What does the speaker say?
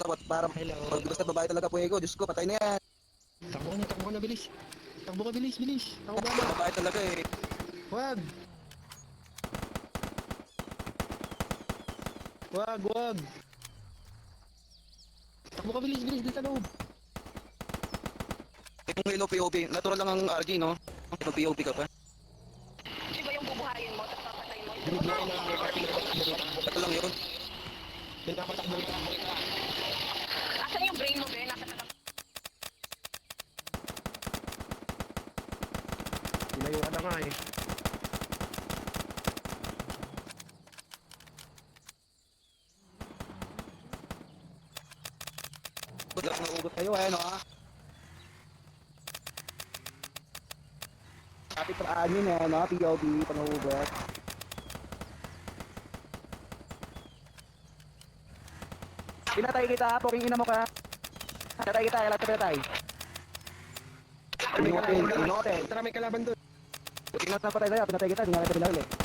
Sabot, para Hello. pag basta babae talaga Fuego, Diyos ko, patay na yan. Takbo ka na, bilis. Takbo ka, bilis. Ako ba na? Babae talaga eh. Wag. Wag. Takbo ka, bilis, dito sa loob. Yung Halo POV, natural lang ang RG, no? Halo POV ka pa. Di ba yung bubuhayin mo, tapos papatay mo? Binigyan ko na ako. Ito lang yun. Pinapatakbo rin ako. Asan yung brain mo, Ben? Nasa tatak. Tinayuan na nga eh. Good luck, naugot kayo, no? Kapit sa anin eh, no? POV, pangugot. Pinatay kita, poking ina mo ka. Pinatay kita, lahat pinatay. Inote. Tara, may kalaban doon. Pinatay tayo, pinatay kita, di nga natin pinahuli.